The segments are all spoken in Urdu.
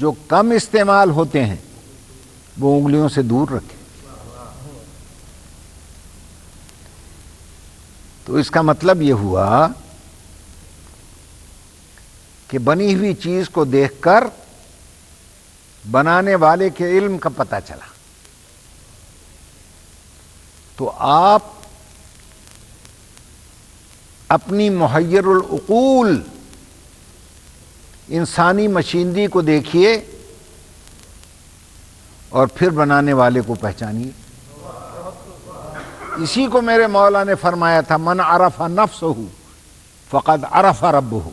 جو کم استعمال ہوتے ہیں وہ انگلیوں سے دور رکھے. تو اس کا مطلب یہ ہوا کہ بنی ہوئی چیز کو دیکھ کر بنانے والے کے علم کا پتہ چلا. تو آپ اپنی محیر العقول انسانی مشینری کو دیکھیے اور پھر بنانے والے کو پہچانیے. اسی کو میرے مولا نے فرمایا تھا من عرف نفسہ فقد عرف ربہ.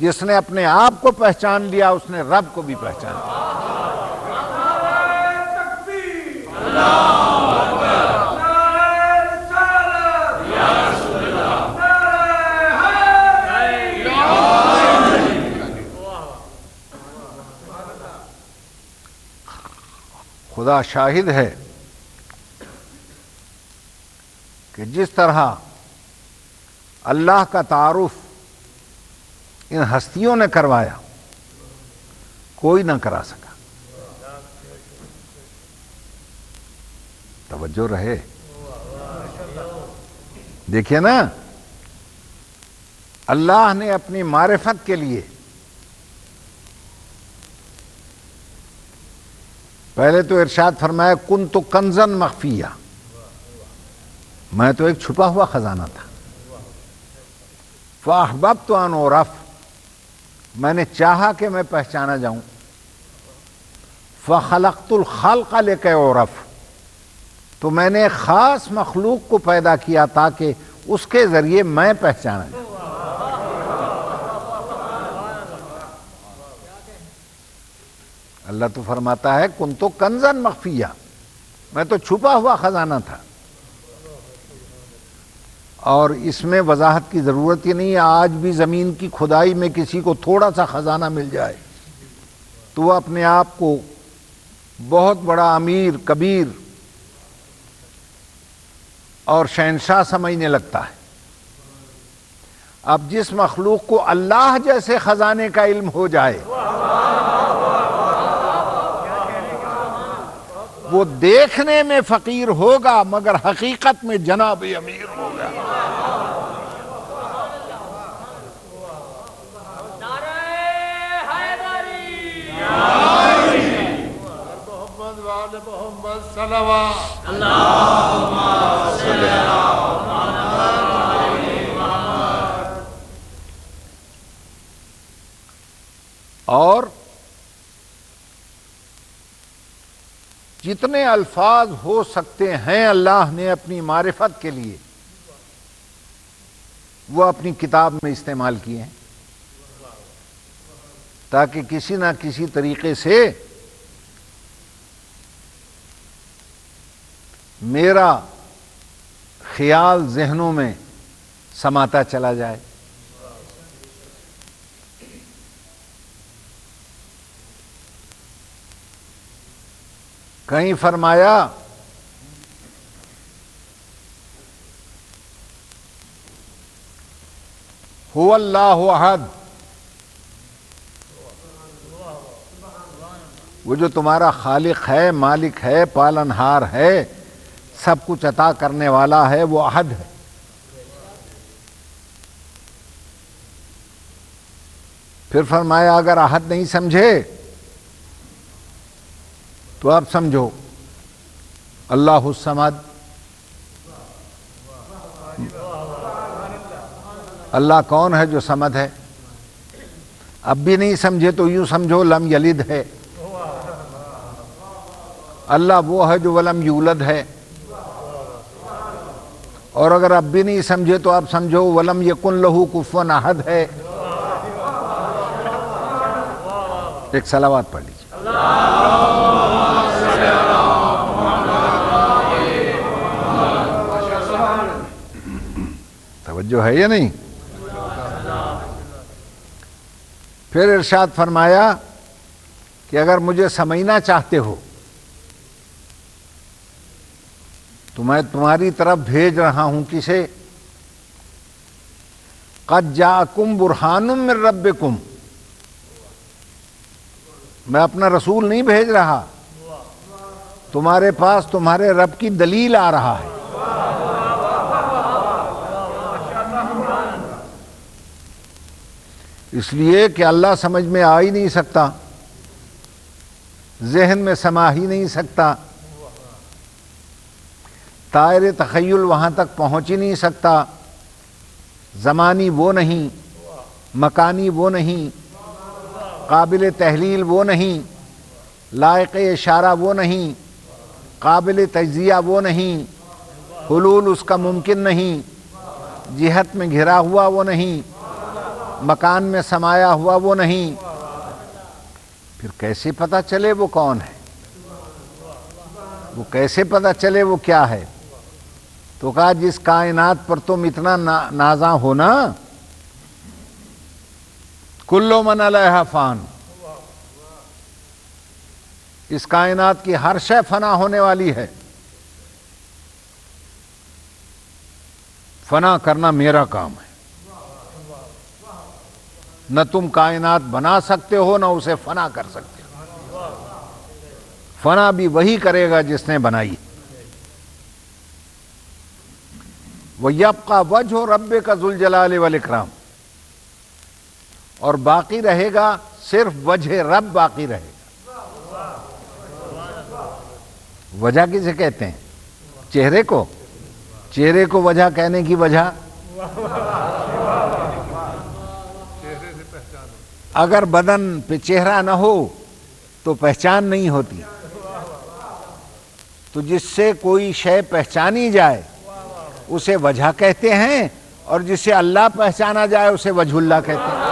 جس نے اپنے آپ کو پہچان لیا اس نے رب کو بھی پہچان لیا. خدا شاہد ہے کہ جس طرح اللہ کا تعارف ان ہستیوں نے کروایا کوئی نہ کرا سکا. توجہ رہے. دیکھیے نا اللہ نے اپنی معرفت کے لیے پہلے تو ارشاد فرمایا کنت کنزن مخفیہ، میں تو ایک چھپا ہوا خزانہ تھا. فاحببت ان اعرف، میں نے چاہا کہ میں پہچانا جاؤں. فخلقت الخلق لکی اعرف، تو میں نے ایک خاص مخلوق کو پیدا کیا تاکہ اس کے ذریعے میں پہچانا جاؤں. اللہ تو فرماتا ہے کنت کنزن مخفیہ، میں تو چھپا ہوا خزانہ تھا. اور اس میں وضاحت کی ضرورت ہی نہیں ہے. آج بھی زمین کی کھدائی میں کسی کو تھوڑا سا خزانہ مل جائے تو وہ اپنے آپ کو بہت بڑا امیر کبیر اور شہنشاہ سمجھنے لگتا ہے. اب جس مخلوق کو اللہ جیسے خزانے کا علم ہو جائے وہ دیکھنے میں فقیر ہوگا مگر حقیقت میں جناب امیر ہوگا. اور جتنے الفاظ ہو سکتے ہیں اللہ نے اپنی معرفت کے لیے وہ اپنی کتاب میں استعمال کیے ہیں تاکہ کسی نہ کسی طریقے سے میرا خیال ذہنوں میں سماتا چلا جائے. کہیں فرمایا هو اللہ احد، وہ جو تمہارا خالق ہے، مالک ہے، پالنہار ہے، سب کچھ عطا کرنے والا ہے، وہ احد ہے. پھر فرمایا اگر احد نہیں سمجھے تو آپ سمجھو اللہ الصمد. اللہ کون ہے جو صمد ہے؟ اب بھی نہیں سمجھے تو یوں سمجھو لم یلد ہے. اللہ وہ ہے جو ولم یولد ہے. اور اگر اب بھی نہیں سمجھے تو آپ سمجھو ولم یکن لہ کفوا احد ہے. ایک صلوات پڑھ لیجیے. توجہ ہے یا نہیں؟ پھر ارشاد فرمایا کہ اگر مجھے سمجھنا چاہتے ہو تو میں تمہاری طرف بھیج رہا ہوں کسے؟ قد جاءکم برہان من ربکم، میں اپنا رسول نہیں بھیج رہا، تمہارے پاس تمہارے رب کی دلیل آ رہا ہے۔ اس لیے کہ اللہ سمجھ میں آ ہی نہیں سکتا، ذہن میں سما ہی نہیں سکتا، طائر تخیل وہاں تک پہنچ ہی نہیں سکتا، زمانی وہ نہیں، مکانی وہ نہیں، قابل تحلیل وہ نہیں، لائق اشارہ وہ نہیں، قابل تجزیہ وہ نہیں، حلول اس کا ممکن نہیں، جہت میں گھرا ہوا وہ نہیں، مکان میں سمایا ہوا وہ نہیں۔ پھر کیسے پتہ چلے وہ کون ہے؟ وہ کیسے پتہ چلے وہ کیا ہے؟ تو کہا جس کائنات پر تم اتنا نازاں ہو نا، کل من علیہا فان، اس کائنات کی ہر شے فنا ہونے والی ہے، فنا کرنا میرا کام ہے۔ نہ تم کائنات بنا سکتے ہو نہ اسے فنا کر سکتے ہو، فنا بھی وہی کرے گا جس نے بنائی۔ وَيَبْقَى وَجْهُ رَبِّكَ ذُو الْجَلَالِ وَالْإِكْرَامِ، اور باقی رہے گا صرف وجہ رب باقی رہے گا۔ وجہ کسے کہتے ہیں؟ چہرے کو؟ چہرے کو وجہ کہنے کی وجہ، اگر بدن پہ چہرہ نہ ہو تو پہچان نہیں ہوتی، تو جس سے کوئی شے پہچانی جائے اسے وجہ کہتے ہیں، اور جسے اللہ پہچانا جائے اسے وجہ اللہ کہتے ہیں۔